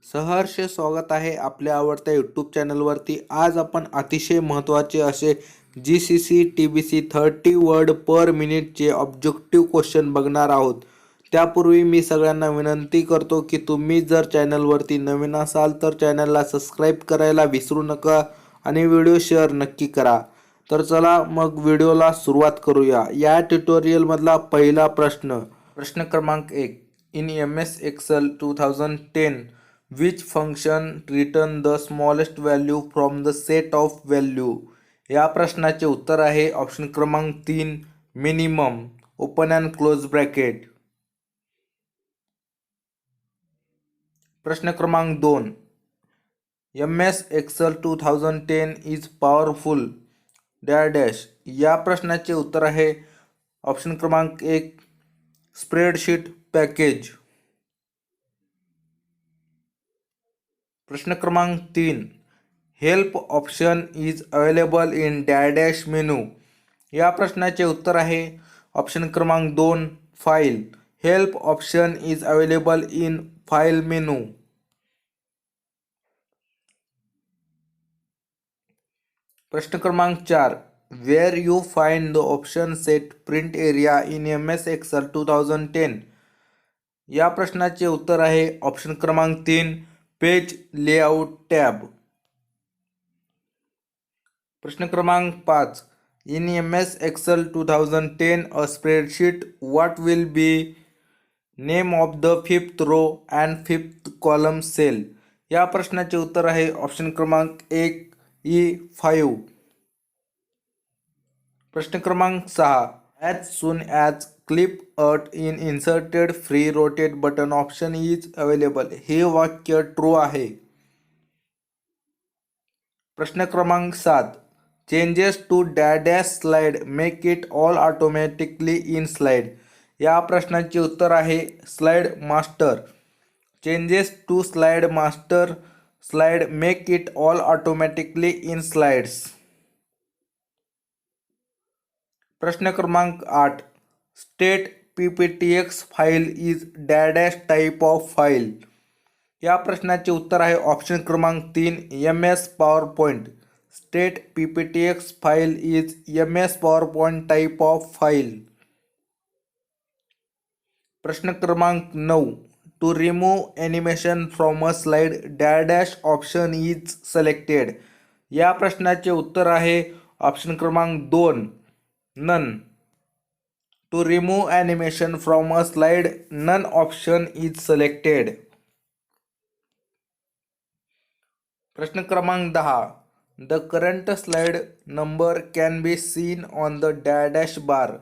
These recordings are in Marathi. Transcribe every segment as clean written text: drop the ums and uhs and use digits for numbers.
सहर्ष स्वागत आहे आपल्या आवडत्या यूट्यूब चॅनलवरती। आज आपण अतिशय महत्त्वाचे असे GCC TBC 30 वर्ड पर मिनिटचे ऑब्जेक्टिव्ह क्वेश्चन बघणार आहोत। त्यापूर्वी मी सगळ्यांना विनंती करतो की तुम्ही जर चॅनलवरती नवीन असाल तर चॅनलला सबस्क्राईब करायला विसरू नका आणि व्हिडिओ शेअर नक्की करा। तर चला मग व्हिडिओला सुरुवात करूया। या ट्युटोरियलमधला पहिला प्रश्न क्रमांक 1, in MS Excel 2010 which function return the smallest value from the set of value? या प्रश्नाचे उत्तर आहे ऑप्शन क्रमांक 3, minimum, open and close bracket. प्रश्न क्रमांक 2, MS Excel 2010 is powerful dash. या प्रश्नाचे उत्तर आहे ऑप्शन क्रमांक 1, स्प्रेडशीट पॅकेज। प्रश्न क्रमांक 3, help option is available in dash menu. या प्रश्नाचे उत्तर आहे ऑप्शन क्रमांक 2, file. Help option is available in file menu. प्रश्न क्रमांक 4, where you find the option set print area in MS Excel 2010। या प्रश्नाचे उत्तर आहे ऑप्शन क्रमांक 3, पेज लेआउट टॅब। प्रश्न क्रमांक 5, in MS Excel 2010 a spreadsheet what will be name of the 5th row and 5th column cell. या प्रश्नाचे उत्तर आहे ऑप्शन क्रमांक 1, E5। प्रश्न क्रमांक 6, as soon as clip art in inserted free rotate button option is available. हे वाक्य ट्रू आहे। प्रश्न क्रमांक 7, changes to dash slide make it all automatically in slide. या प्रश्नाचे उत्तर आहे slide master. Changes to slide master slide make it all automatically in slides. प्रश्न क्रमांक 8, state PPTX file is dash type of file. या प्रश्नाचे उत्तर आहे ऑप्शन क्रमांक 3, MS PowerPoint. State PPTX file is MS PowerPoint type of file. प्रश्न क्रमांक 9, to remove animation from a slide dash option is selected. या प्रश्नाचे उत्तर आहे ऑप्शन क्रमांक 2, none. To remove animation from a slide none option is selected. प्रश्न क्रमांक 10, the current slide number can be seen on the dash bar.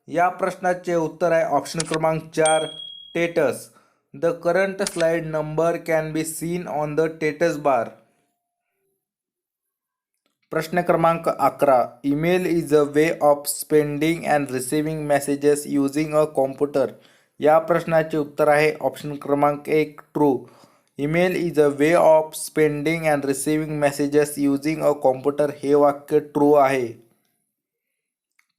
या प्रश्नाचे उत्तर आहे ऑप्शन क्रमांक 4, status. The current slide number can be seen on the status bar. प्रश्न क्रमांक 11, email is a way of spending and receiving messages using a computer. या प्रश्नाचे उत्तर आहे ऑप्शन क्रमांक 1, true. Email is a way of spending and receiving messages using a computer. हे वाक्य ट्रू आहे।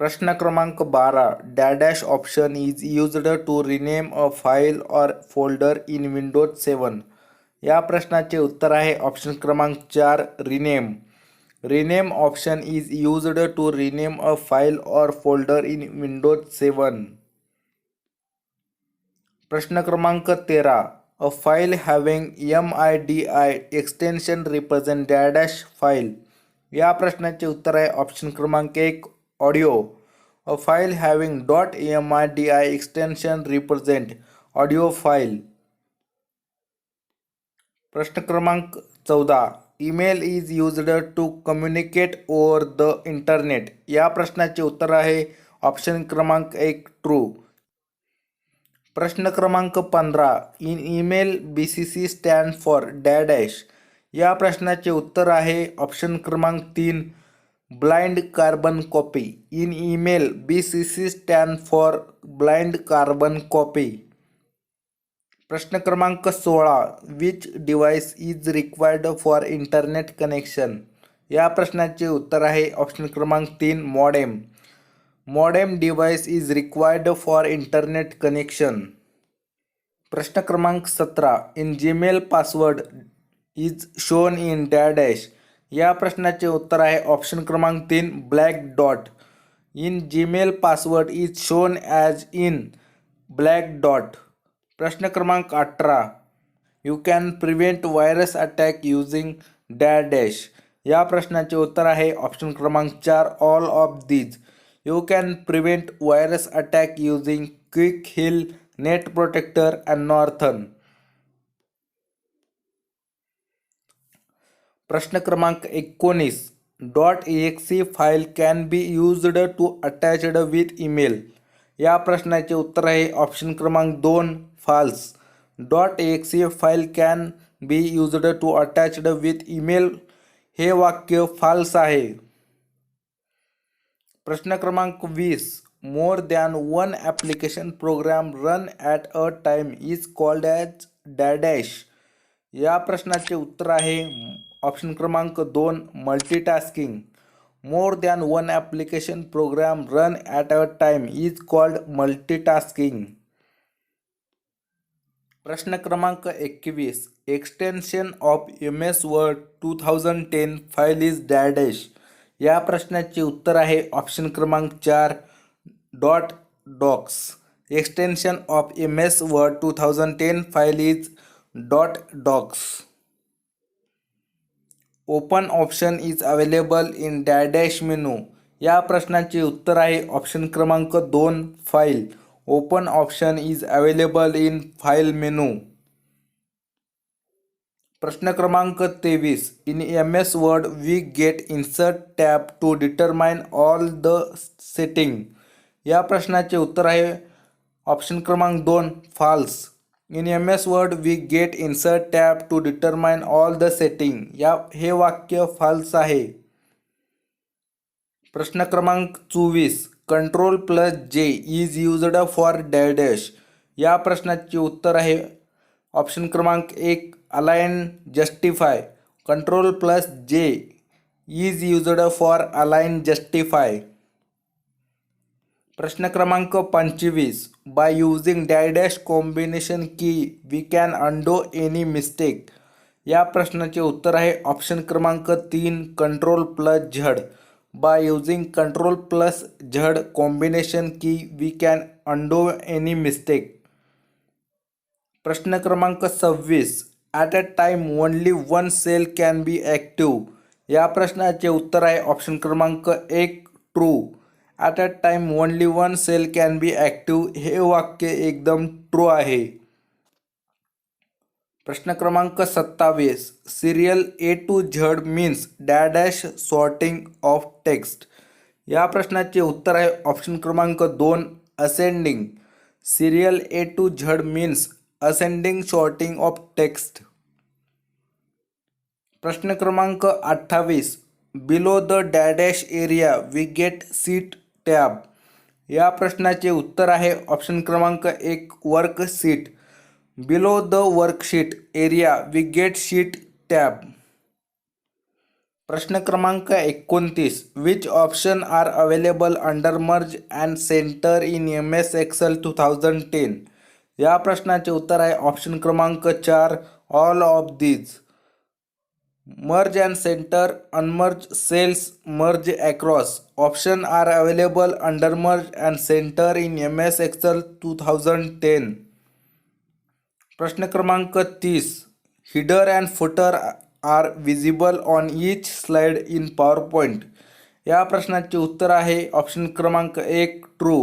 प्रश्न क्रमांक 12, dash option is used to rename a file or folder in Windows 7। या प्रश्नाचे उत्तर आहे ऑप्शन क्रमांक 4, rename. Rename option is used to rename a file or folder in Windows 7। प्रश्न क्रमांक 13, a file having MIDI extension represent dash file. या प्रश्नाचे उत्तर आहे ऑप्शन क्रमांक 1, audio. A file having .MIDI extension represent audio file. प्रश्न क्रमांक 14, email is used to communicate over the internet. या प्रश्नाचे उत्तर आहे ऑप्शन क्रमांक 1, ट्रू। प्रश्न क्रमांक 15, in email BCC stand for dash. या प्रश्नाचे उत्तर आहे ऑप्शन क्रमांक 3, blind carbon copy. In email BCC stand for blind carbon copy. प्रश्न क्रमांक 16, which device is required for internet connection. या प्रश्नाचे उत्तर आहे ऑप्शन क्रमांक 3, modem. Modem device is required for internet connection. प्रश्न क्रमांक 17. In Gmail password is shown in dash. या प्रश्नाचे उत्तर आहे ऑप्शन क्रमांक 3 black dot. In Gmail password is shown as in black dot. प्रश्न क्रमांक 18. You can prevent virus attack using dash. या प्रश्नाचे उत्तर आहे ऑप्शन क्रमांक 4 all of these. You can prevent virus attack using Quick Heal, Net Protector and Norton. प्रश्न क्रमांक 19. .exe file can be used to attached with email. या प्रश्नाचे उत्तर आहे ऑप्शन क्रमांक 2 false. .exe file can be used to attached with email हे वाक्य फाल्स आहे. प्रश्न क्रमांक 20. More than one application program run at a time is called as dash. या प्रश्नाचे उत्तर आहे ऑप्शन क्रमांक 2 multitasking. More than one application program run at a time is called multitasking. प्रश्न क्रमांक 21. Extension of MS word 2010 file is dash. या प्रश्नाचे उत्तर आहे ऑप्शन क्रमांक 4 .docs. Extension of MS word 2010 file is .docs. Open option is available in dash menu. या प्रश्नाचे उत्तर आहे ऑप्शन क्रमांक 2 file. Open option is available in file menu. प्रश्न क्रमांक 23. In MS Word we get insert tab to determine all the setting. या प्रश्नाचे उत्तर आहे ऑप्शन क्रमांक 2 false. In MS Word we get insert tab to determine all the setting. हे वाक्य फाल्स आहे. प्रश्न क्रमांक 24. Ctrl+J is used for dash. या प्रश्नाचे उत्तर आहे ऑप्शन क्रमांक 1 align justify. Ctrl+J is used for align justify. प्रश्न क्रमांक 25. By using dash combination key we can undo any mistake. या प्रश्नाचे उत्तर आहे ऑप्शन क्रमांक 3 Ctrl+Z. By using Ctrl+Z combination key we can undo any mistake. प्रश्न क्रमांक 26. At a time only one cell can be active. या प्रश्नाचे उत्तर आहे ऑप्शन क्रमांक 1 true. At a time only one cell can be active हे वाक्य एकदम ट्रू आहे. प्रश्न क्रमांक 27. Serial A to Z means dash sorting of text. या प्रश्नाचे उत्तर आहे ऑप्शन क्रमांक 2 ascending. Serial A to Z means ascending sorting of text. प्रश्न क्रमांक 28. Below the dash area we get sheet tab. या प्रश्नाचे उत्तर आहे ऑप्शन क्रमांक 1 worksheet. Below the worksheet area we get sheet tab. प्रश्न क्रमांक 29. Which option are available under merge and center in MS Excel 2010. या प्रश्नाचे उत्तर आहे ऑप्शन क्रमांक 4 all of these. Merge and center, unmerge cells, merge across. Option are available under merge and center in MS Excel 2010. प्रश्न क्रमांक 30. Header and footer are visible on each slide in PowerPoint. या प्रश्नाचे उत्तर आहे ऑप्शन क्रमांक 1 true.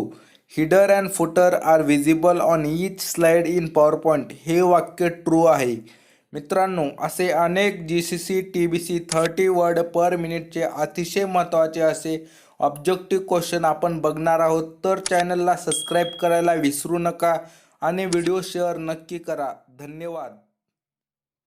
Header and footer are visible on each slide in PowerPoint हे वाक्य ट्रू आहे. मित्रांनो, असे अनेक GCC TBC 30 वर्ड पर मिनिटचे अतिशय महत्त्वाचे असे ऑब्जेक्टिव्ह क्वेश्चन आपण बघणार आहोत. तर चॅनलला सबस्क्राईब करायला विसरू नका आणि व्हिडिओ शेअर नक्की करा. धन्यवाद.